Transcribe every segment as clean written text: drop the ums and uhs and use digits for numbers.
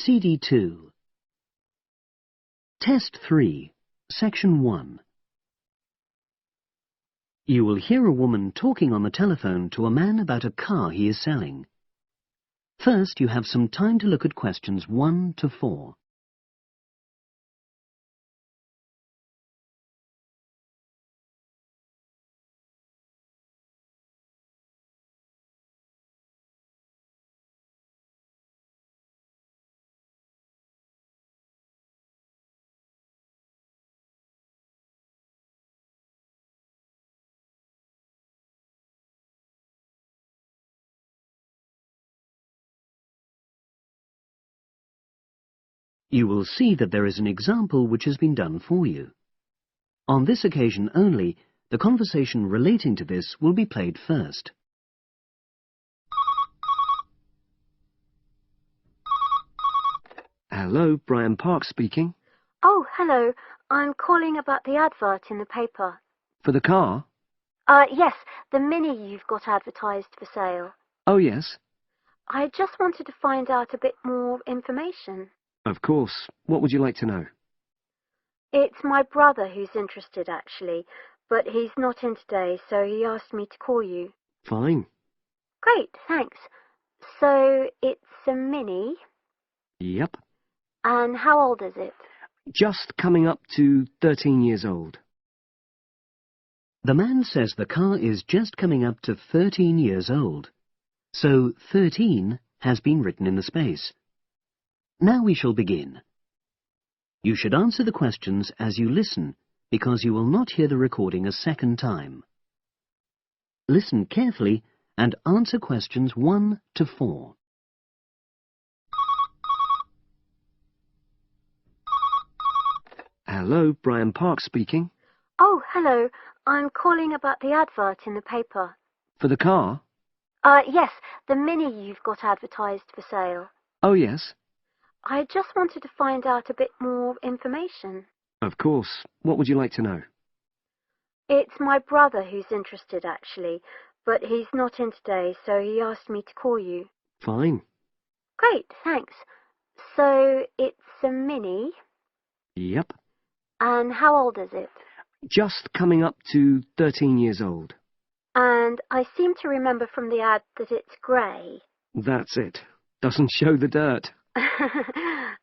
CD2. Test 3, Section 1. You will hear a woman talking on the telephone to a man about a car he is selling. First, you have some time to look at questions 1 to 4. You will see that there is an example which has been done for you. On this occasion only, the conversation relating to this will be played first. Hello, Brian Park speaking. Oh, hello. I'm calling about the advert in the paper. For the car? Yes, the Mini you've got advertised for sale. Oh, yes. I just wanted to find out a bit more information. Of course. What would you like to know? It's my brother who's interested, actually, but he's not in today, so he asked me to call you. Fine. Great, thanks. So, it's a Mini, Yep. and how old is it? Just coming up to 13 years old. The man says the car is just coming up to 13 years old. So 13 has been written in the space. Now we shall begin. You should answer the questions as you listen, because you will not hear the recording a second time. Listen carefully and answer questions 1 to 4. Hello, Brian Park speaking. Oh, hello. I'm calling about the advert in the paper. For the car? Yes, the Mini you've got advertised for sale. Oh, yes. I just wanted to find out a bit more information. Of course. What would you like to know? It's my brother who's interested, actually, but he's not in today, so he asked me to call you. Fine. Great, thanks. So, it's a Mini, Yep. and how old is it? Just coming up to 13 years old. And I seem to remember from the ad that it's grey. That's it. Doesn't show the dirt.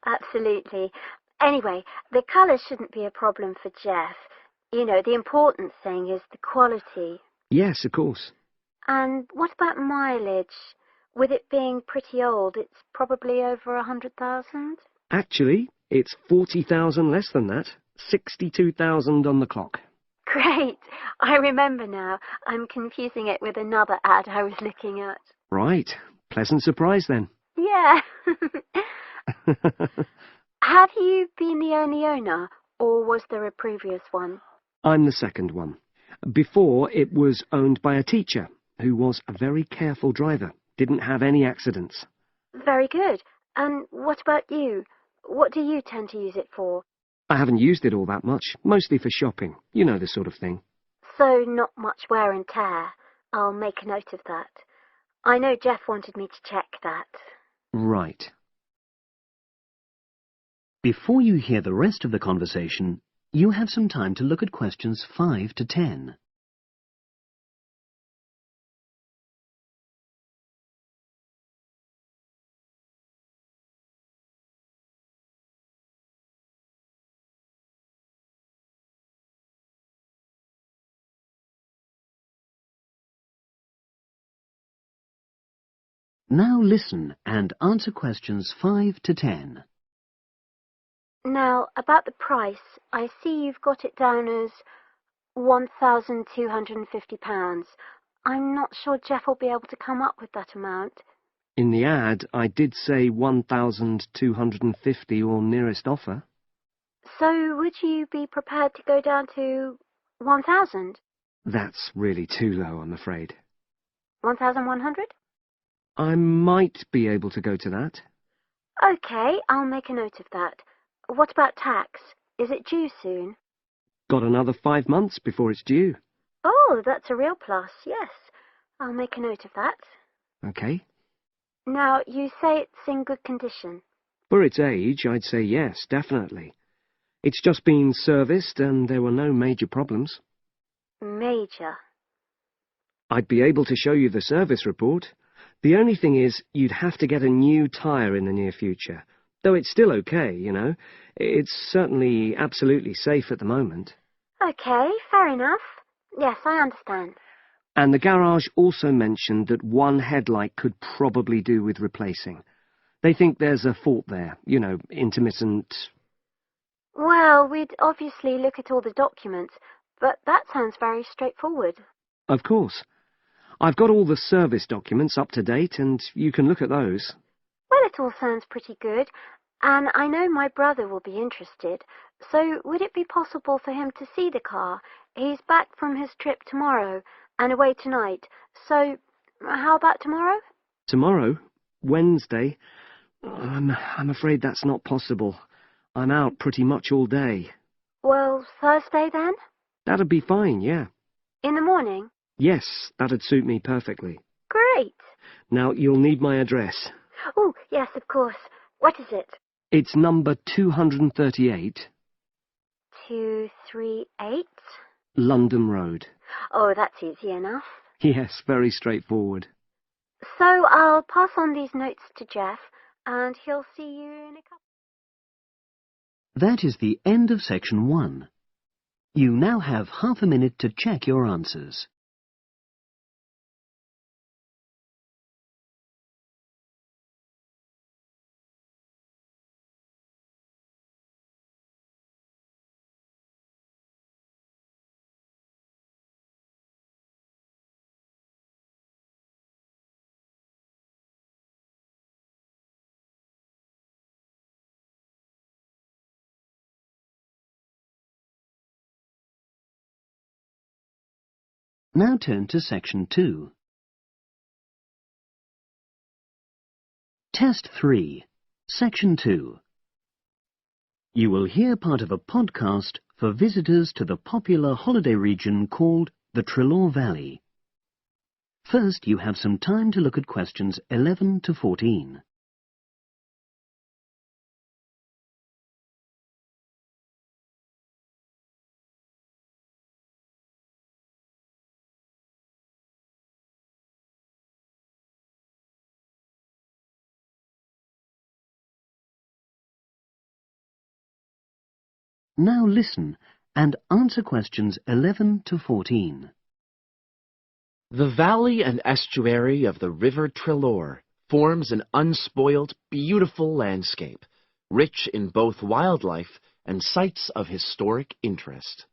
Absolutely. Anyway, the colour shouldn't be a problem for Jeff. You know, the important thing is the quality. Yes, of course. And what about mileage? With it being pretty old, it's probably over 100,000? Actually, it's 40,000 less than that. 62,000 on the clock. Great. I remember now. I'm confusing it with another ad I was looking at. Right. Pleasant surprise then. Yeah. Have you been the only owner, or was there a previous one? I'm the second one. Before, it was owned by a teacher who was a very careful driver. Didn't have any accidents. Very good. And what about you? What do you tend to use it for? I haven't used it all that much, mostly for shopping. You know the sort of thing. So not much wear and tear. I'll make a note of that. I know Jeff wanted me to check that. Right. Before you hear the rest of the conversation, you have some time to look at questions 5 to 10. Now listen and answer questions 5 to 10. Now, about the price, I see you've got it down as £1,250. I'm not sure Jeff will be able to come up with that amount. In the ad, I did say 1,250 or nearest offer. So would you be prepared to go down to 1,000? That's really too low, I'm afraid. 1,100? I might be able to go to that. OK, I'll make a note of that. What about tax? Is it due soon? Got another 5 months before it's due. Oh, that's a real plus, yes. I'll make a note of that. OK. Now, you say it's in good condition. For its age, I'd say yes, definitely. It's just been serviced and there were no major problems. Major? I'd be able to show you the service report. The only thing is, you'd have to get a new tyre in the near future. Though it's still okay, you know. It's certainly absolutely safe at the moment. Okay, fair enough. Yes, I understand. And the garage also mentioned that one headlight could probably do with replacing. They think there's a fault there, you know, intermittent. Well, we'd obviously look at all the documents, but that sounds very straightforward. Of course. I've got all the service documents up to date, and you can look at those. Well, it all sounds pretty good, and I know my brother will be interested, so would it be possible for him to see the car? He's back from his trip tomorrow and away tonight, so how about tomorrow? Tomorrow? Wednesday? I'm afraid that's not possible. I'm out pretty much all day. Well, Thursday then? That'd be fine, yeah. In the morning? Yes, that'd suit me perfectly. Great. Now, you'll need my address. Oh, yes, of course. What is it? It's number 238. 238? London Road. Oh, that's easy enough. Yes, very straightforward. So I'll pass on these notes to Jeff, and he'll see you in a couple. That is the end of section 1. You now have half a minute to check your answers. Now turn to section 2. Test 3, section 2. You will hear part of a podcast for visitors to the popular holiday region called the Trelaw Valley. First, you have some time to look at questions 11 to 14. Now listen and answer questions 11 to 14. The valley and estuary of the River Trelaw forms an unspoilt, beautiful landscape, rich in both wildlife and sites of historic interest.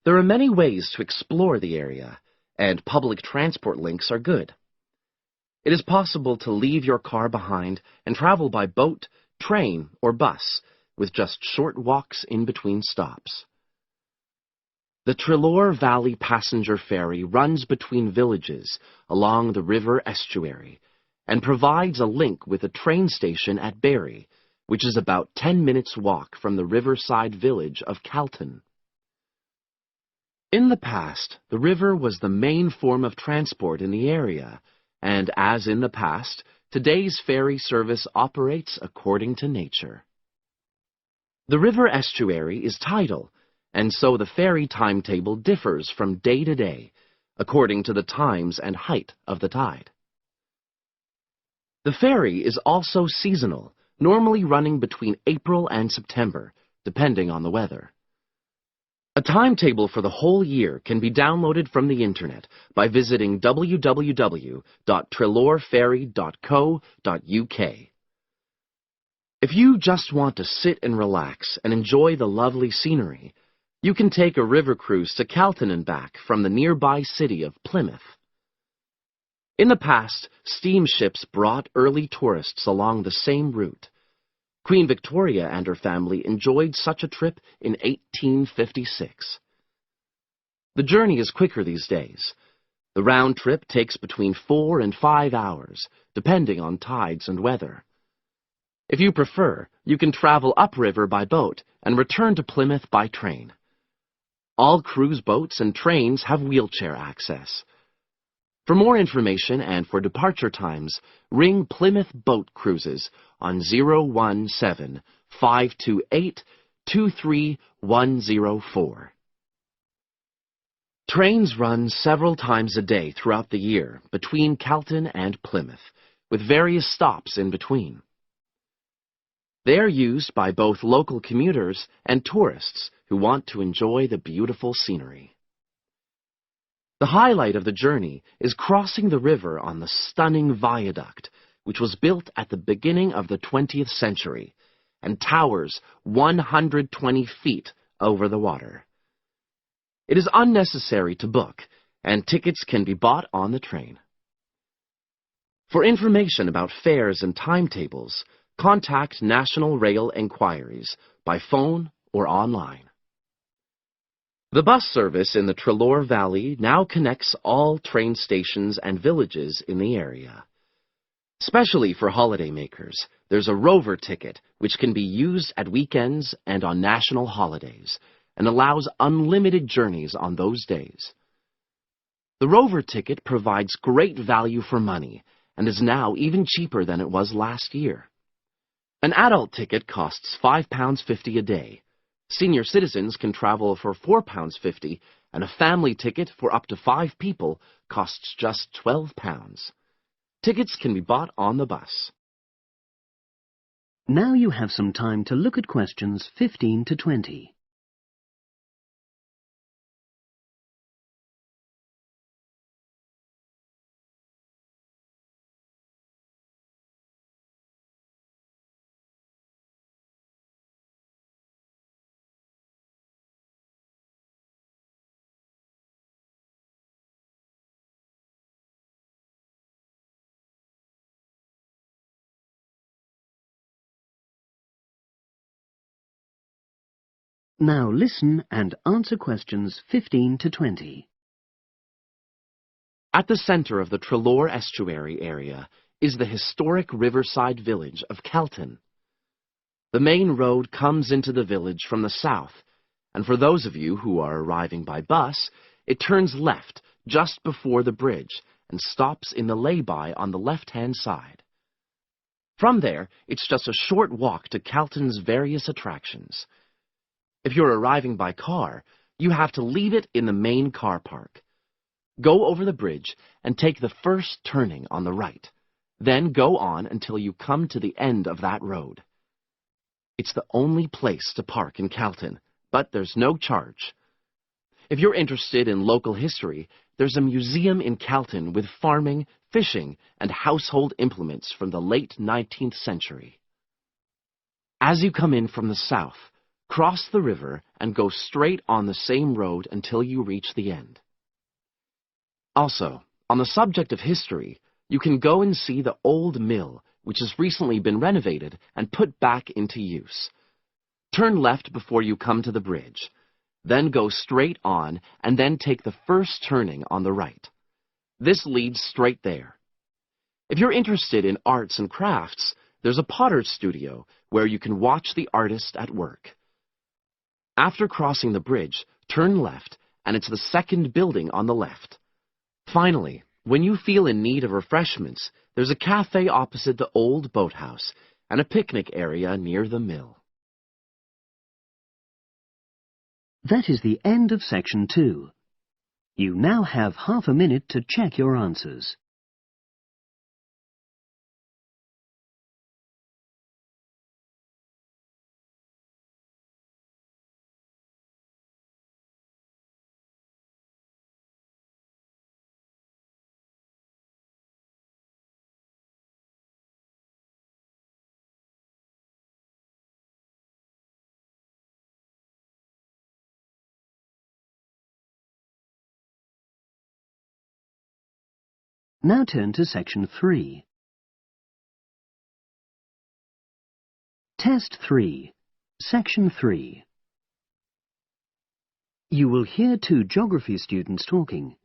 There are many ways to explore the area, and public transport links are good. It is possible to leave your car behind and travel by boat, train, or bus, with just short walks in between stops. The Trelaw Valley Passenger Ferry runs between villages along the river estuary and provides a link with a train station at Barry, which is about 10 minutes' walk from the riverside village of Calton. In the past, the river was the main form of transport in the area, and as in the past, today's ferry service operates according to nature. The river estuary is tidal, and so the ferry timetable differs from day to day, according to the times and height of the tide. The ferry is also seasonal, normally running between April and September, depending on the weather. A timetable for the whole year can be downloaded from the internet by visiting www.trelawferry.co.uk. If you just want to sit and relax and enjoy the lovely scenery, you can take a river cruise to Calton and back from the nearby city of Plymouth. In the past, steamships brought early tourists along the same route. Queen Victoria and her family enjoyed such a trip in 1856. The journey is quicker these days. The round trip takes between 4 and 5 hours, depending on tides and weather. If you prefer, you can travel upriver by boat and return to Plymouth by train. All cruise boats and trains have wheelchair access. For more information and for departure times, ring Plymouth Boat Cruises on 017-528-23104. Trains run several times a day throughout the year between Calton and Plymouth, with various stops in between. They are used by both local commuters and tourists who want to enjoy the beautiful scenery. The highlight of the journey is crossing the river on the stunning viaduct, which was built at the beginning of the 20th century and towers 120 feet over the water. It is unnecessary to book, and tickets can be bought on the train. For information about fares and timetables, contact National Rail Enquiries by phone or online. The bus service in the Trelore Valley now connects all train stations and villages in the area. Especially for holidaymakers, there's a Rover ticket which can be used at weekends and on national holidays and allows unlimited journeys on those days. The Rover ticket provides great value for money and is now even cheaper than it was last year. An adult ticket costs £5.50 a day. Senior citizens can travel for £4.50, and a family ticket for up to 5 people costs just £12. Tickets can be bought on the bus. Now you have some time to look at questions 15 to 20. Now listen and answer questions 15 to 20. At the center of the Trelore Estuary area is the historic riverside village of Calton. The main road comes into the village from the south, and for those of you who are arriving by bus, it turns left just before the bridge and stops in the lay-by on the left-hand side. From there, it's just a short walk to Calton's various attractions. If you're arriving by car, you have to leave it in the main car park. Go over the bridge and take the first turning on the right. Then go on until you come to the end of that road. It's the only place to park in Calton, but there's no charge. If you're interested in local history, there's a museum in Calton with farming, fishing, and household implements from the late 19th century. As you come in from the south, cross the river and go straight on the same road until you reach the end. Also, on the subject of history, you can go and see the old mill, which has recently been renovated and put back into use. Turn left before you come to the bridge. Then go straight on and then take the first turning on the right. This leads straight there. If you're interested in arts and crafts, there's a potter's studio where you can watch the artist at work. After crossing the bridge, turn left, and it's the second building on the left. Finally, when you feel in need of refreshments, there's a cafe opposite the old boathouse and a picnic area near the mill. That is the end of section 2. You now have half a minute to check your answers. Now turn to section 3. Test 3, section 3. You will hear 2 geography students talking.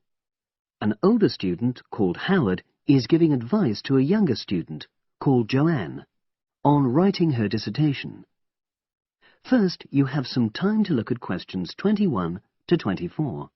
An older student, called Howard, is giving advice to a younger student, called Joanne, on writing her dissertation. First, you have some time to look at questions 21 to 24.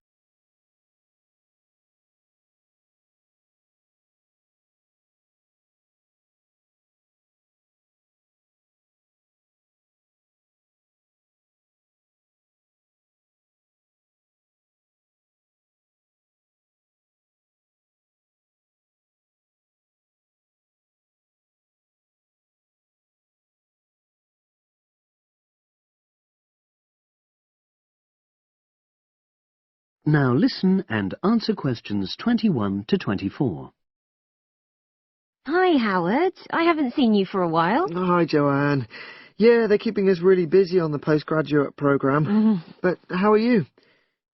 Now listen and answer questions 21 to 24. Hi, Howard. I haven't seen you for a while. Hi, Joanne. Yeah, they're keeping us really busy on the postgraduate programme. But how are you?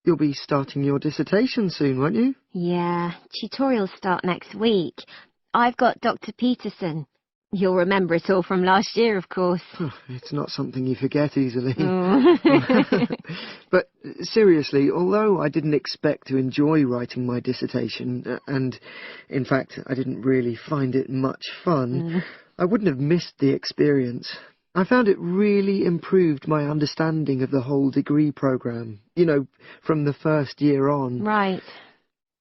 You'll be starting your dissertation soon, won't you? Yeah, tutorials start next week. I've got Dr. Peterson. You'll remember it all from last year, of course. It's not something you forget easily. Oh. But seriously, although I didn't expect to enjoy writing my dissertation, and in fact I didn't really find it much fun, I wouldn't have missed the experience. I found it really improved my understanding of the whole degree programme, you know, from the first year on. Right.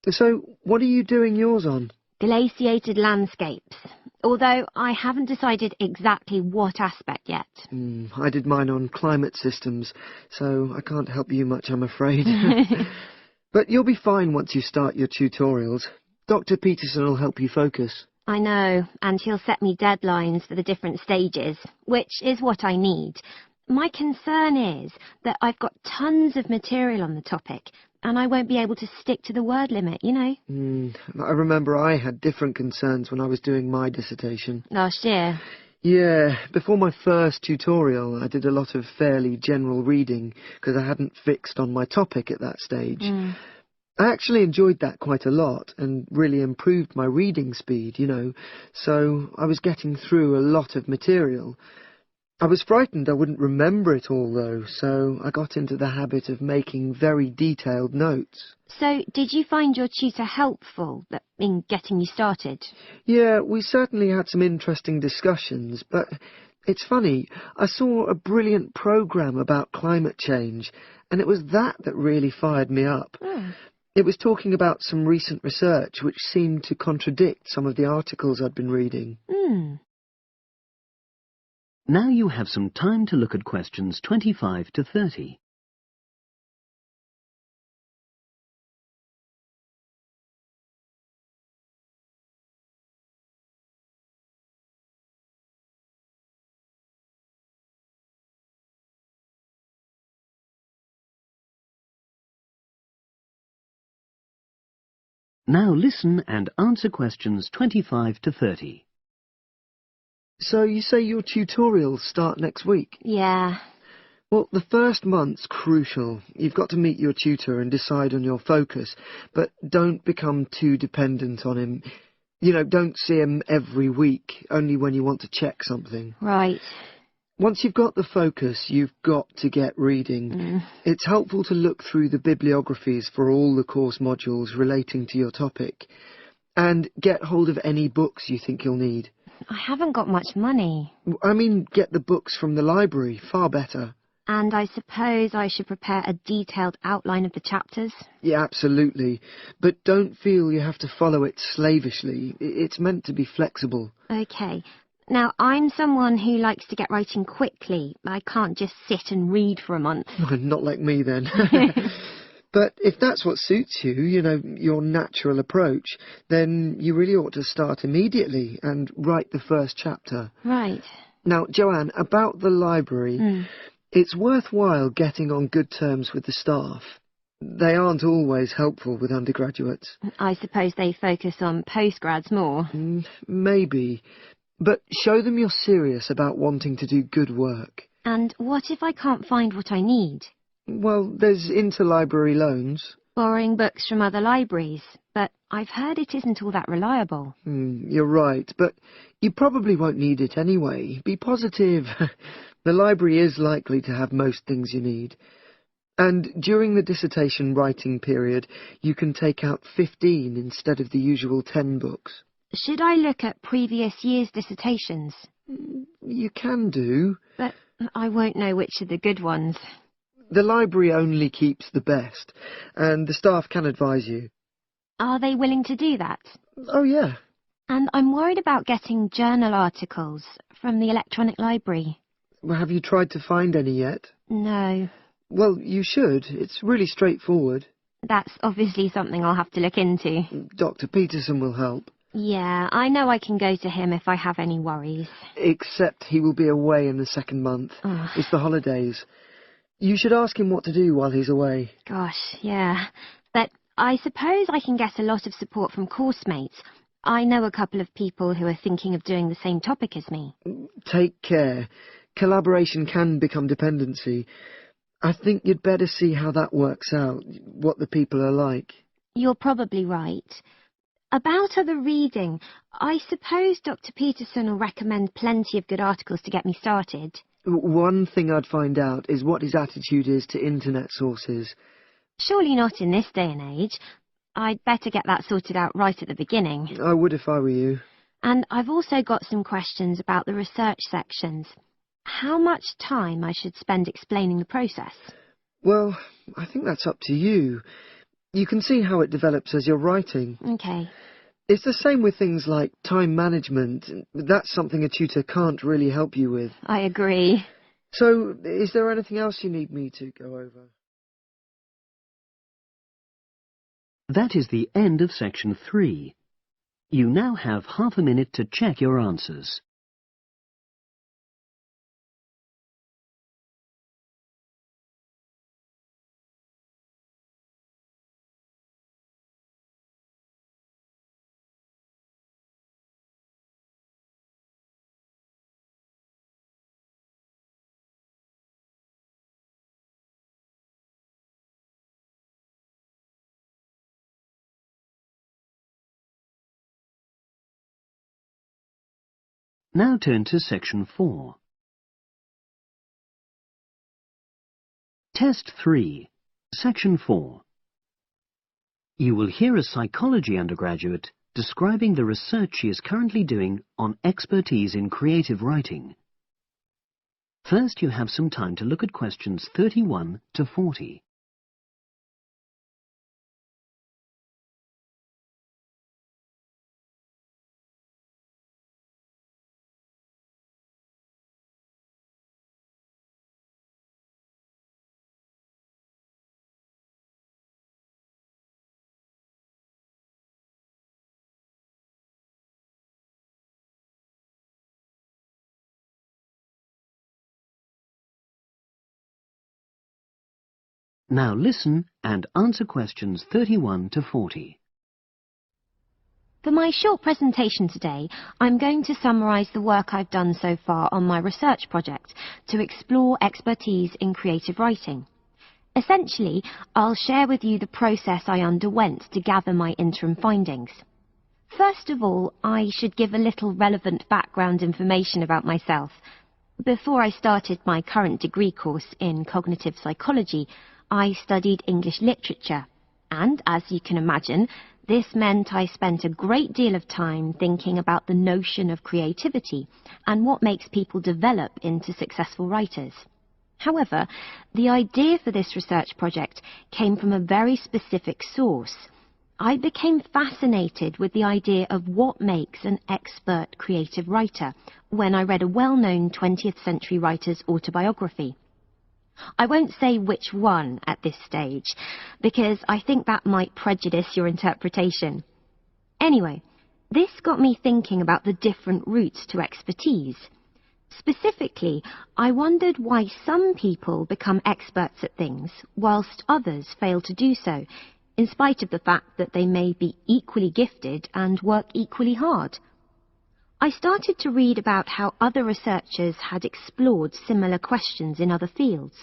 So, what are you doing yours on? Glaciated landscapes. Although I haven't decided exactly what aspect yet. I did mine on climate systems, so I can't help you much, I'm afraid. But you'll be fine once you start your tutorials. Dr. Peterson will help you focus. I know, and he'll set me deadlines for the different stages, which is what I need. My concern is that I've got tons of material on the topic, and I won't be able to stick to the word limit, you know. I remember I had different concerns when I was doing my dissertation. Last year? Yeah, before my first tutorial, I did a lot of fairly general reading, because I hadn't fixed on my topic at that stage. I actually enjoyed that quite a lot and really improved my reading speed, you know, so I was getting through a lot of material. I was frightened I wouldn't remember it all, though, so I got into the habit of making very detailed notes. So, did you find your tutor helpful in getting you started? Yeah, we certainly had some interesting discussions, but it's funny, I saw a brilliant programme about climate change, and it was that really fired me up. It was talking about some recent research which seemed to contradict some of the articles I'd been reading. Now you have some time to look at questions 25 to 30. Now listen and answer questions 25 to 30. So you say your tutorials start next week? Yeah. Well, the first month's crucial. You've got to meet your tutor and decide on your focus, but don't become too dependent on him. You know, don't see him every week, only when you want to check something. Right. Once you've got the focus, you've got to get reading. It's helpful to look through the bibliographies for all the course modules relating to your topic, and get hold of any books you think you'll need. I haven't got much money. I mean, get the books from the library, far better. And I suppose I should prepare a detailed outline of the chapters? Yeah, absolutely. But don't feel you have to follow it slavishly. It's meant to be flexible. OK. Now, I'm someone who likes to get writing quickly. I can't just sit and read for a month. Not like me, then. But if that's what suits you, you know, your natural approach, then you really ought to start immediately and write the first chapter. Right. Now, Joanne, about the library, it's worthwhile getting on good terms with the staff. They aren't always helpful with undergraduates. I suppose they focus on postgrads more. Maybe. But show them you're serious about wanting to do good work. And what if I can't find what I need? Well, there's interlibrary loans. Borrowing books from other libraries, but I've heard it isn't all that reliable. You're right, but you probably won't need it anyway. Be positive. The library is likely to have most things you need. And during the dissertation writing period, you can take out 15 instead of the usual 10 books. Should I look at previous year's dissertations? You can do. But I won't know which are the good ones. The library only keeps the best, and the staff can advise you. Are they willing to do that? Oh, yeah. And I'm worried about getting journal articles from the electronic library. Well, have you tried to find any yet? No. Well, you should. It's really straightforward. That's obviously something I'll have to look into. Dr. Peterson will help. Yeah, I know I can go to him if I have any worries. Except he will be away in the second month. It's the holidays. You should ask him what to do while he's away. Gosh, yeah. But I suppose I can get a lot of support from course mates. I know a couple of people who are thinking of doing the same topic as me. Take care. Collaboration can become dependency. I think you'd better see how that works out, what the people are like. You're probably right. About other reading, I suppose Dr. Peterson will recommend plenty of good articles to get me started. One thing I'd find out is what his attitude is to internet sources. Surely not in this day and age. I'd better get that sorted out right at the beginning. I would if I were you. And I've also got some questions about the research sections. How much time I should spend explaining the process? Well, I think that's up to you. You can see how it develops as you're writing. Okay. It's the same with things like time management. That's something a tutor can't really help you with. I agree. So, is there anything else you need me to go over? That is the end of section 3. You now have half a minute to check your answers. Now turn to section 4. Test 3, section 4. You will hear a psychology undergraduate describing the research she is currently doing on expertise in creative writing. First, you have some time to look at questions 31 to 40. Now listen and answer questions 31 to 40. For my short presentation today, I'm going to summarise the work I've done so far on my research project to explore expertise in creative writing. Essentially, I'll share with you the process I underwent to gather my interim findings. First of all, I should give a little relevant background information about myself. Before I started my current degree course in cognitive psychology, I studied English literature, and as you can imagine, this meant I spent a great deal of time thinking about the notion of creativity and what makes people develop into successful writers. However, the idea for this research project came from a very specific source. I became fascinated with the idea of what makes an expert creative writer when I read a well-known 20th century writer's autobiography. I won't say which one at this stage, because I think that might prejudice your interpretation. Anyway, this got me thinking about the different routes to expertise. Specifically, I wondered why some people become experts at things, whilst others fail to do so, in spite of the fact that they may be equally gifted and work equally hard. I started to read about how other researchers had explored similar questions in other fields.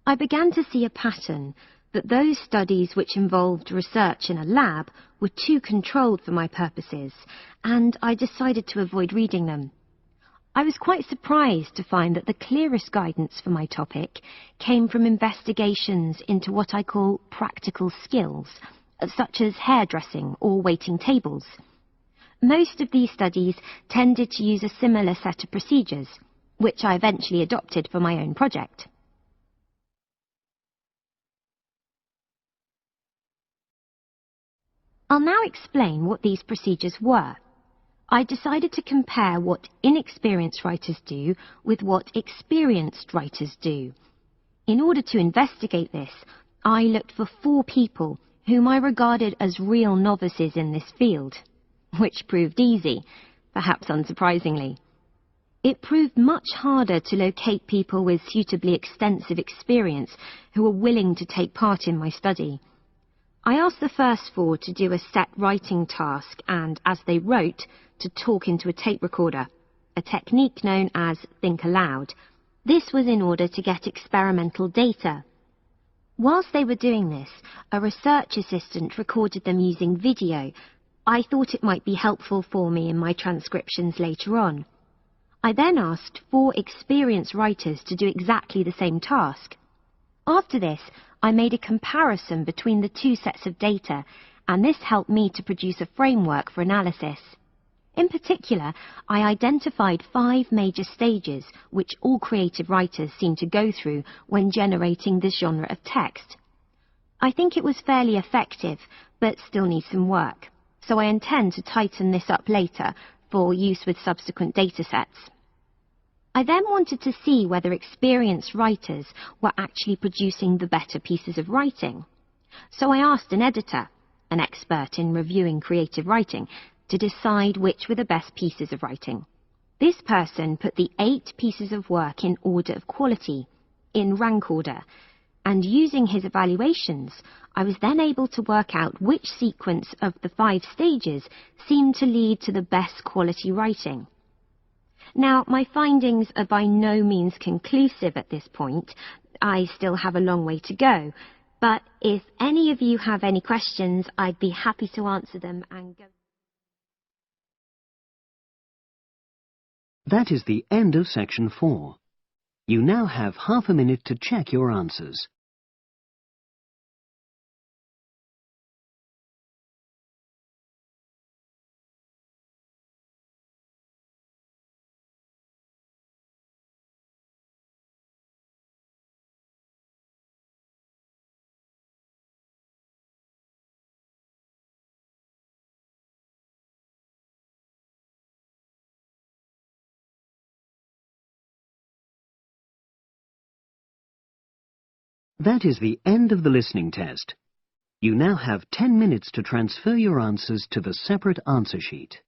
I began to see a pattern that those studies which involved research in a lab were too controlled for my purposes, and I decided to avoid reading them. I was quite surprised to find that the clearest guidance for my topic came from investigations into what I call practical skills, such as hairdressing or waiting tables. Most of these studies tended to use a similar set of procedures, which I eventually adopted for my own project. I'll now explain what these procedures were. I decided to compare what inexperienced writers do with what experienced writers do. In order to investigate this, I looked for 4 people whom I regarded as real novices in this field, which proved easy, perhaps unsurprisingly. It proved much harder to locate people with suitably extensive experience who were willing to take part in my study. I asked the first four to do a set writing task and, as they wrote, to talk into a tape recorder, a technique known as think aloud. This was in order to get experimental data. Whilst they were doing this, a research assistant recorded them using video. I thought it might be helpful for me in my transcriptions later on. I then asked 4 experienced writers to do exactly the same task. After this, I made a comparison between the 2 sets of data, and this helped me to produce a framework for analysis. In particular, I identified 5 major stages which all creative writers seem to go through when generating this genre of text. I think it was fairly effective, but still needs some work, so I intend to tighten this up later for use with subsequent datasets. I then wanted to see whether experienced writers were actually producing the better pieces of writing. So I asked an editor, an expert in reviewing creative writing, to decide which were the best pieces of writing. This person put the 8 pieces of work in order of quality, in rank order, and using his evaluations, I was then able to work out which sequence of the 5 stages seemed to lead to the best quality writing. Now, my findings are by no means conclusive at this point. I still have a long way to go, but if any of you have any questions, I'd be happy to answer them and go. That is the end of section 4. You now have half a minute to check your answers. That is the end of the listening test. You now have 10 minutes to transfer your answers to the separate answer sheet.